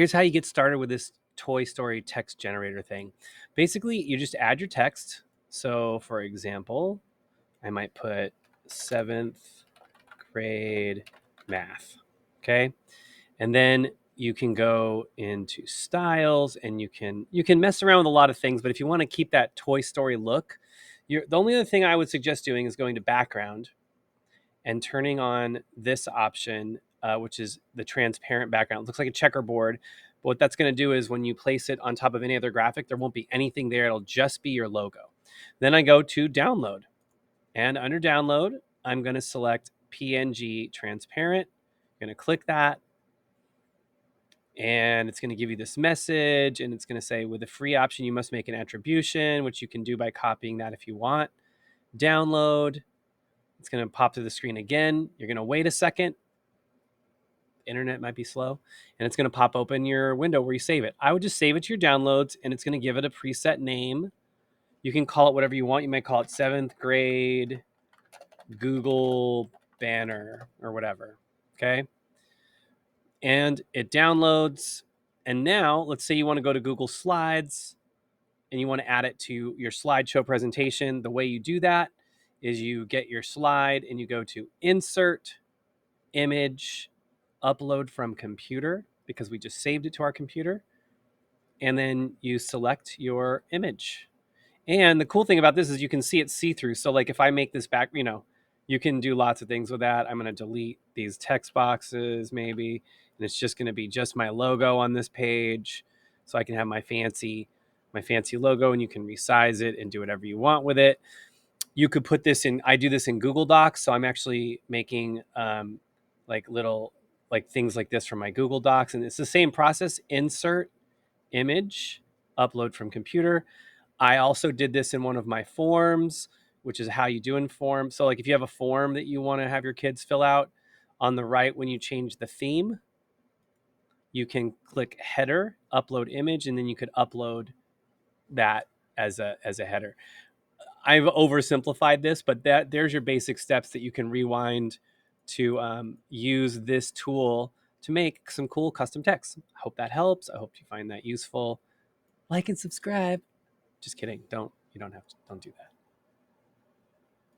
Here's how you get started with this Toy Story text generator thing. Basically, you just add your text. So, for example, I might put seventh grade math. Okay. And then you can go into styles and you can mess around with a lot of things, but if you want to keep that Toy Story look, the only other thing I would suggest doing is going to background and turning on this option, which is the transparent background. It looks like a checkerboard. But what that's going to do is when you place it on top of any other graphic, there won't be anything there. It'll just be your logo. Then I go to download. And under download, I'm going to select PNG transparent. I'm going to click that. And it's going to give you this message. And it's going to say, with a free option, you must make an attribution, which you can do by copying that if you want. Download. It's going to pop to the screen again. You're going to wait a second. Internet might be slow. And it's going to pop open your window where you save it. I would just save it to your downloads, and it's going to give it a preset name. You can call it whatever you want. You might call it 7th grade Google banner or whatever. Okay. And it downloads. And now let's say you want to go to Google Slides and you want to add it to your slideshow presentation. The way you do that is you get your slide and you go to Insert, Image, Upload from Computer, because we just saved it to our computer. And then you select your image. And the cool thing about this is you can see it see-through. So like if I make this back, you can do lots of things with that. I'm going to delete these text boxes maybe, and it's just going to be just my logo on this page. So I can have my fancy logo, and you can resize it and do whatever you want with it. You could put this in, I do this in Google Docs. So I'm actually making like little like things like this from my Google Docs. And it's the same process: insert, image, upload from computer. I also did this in one of my forms, which is how you do in forms. So like if you have a form that you want to have your kids fill out, on the right, when you change the theme, you can click header, upload image, and then you could upload that as a header. I've oversimplified this, but there's your basic steps that you can rewind to use this tool to make some cool custom text. I hope that helps. I hope you find that useful. Like and subscribe. Just kidding. You don't have to. Don't do that.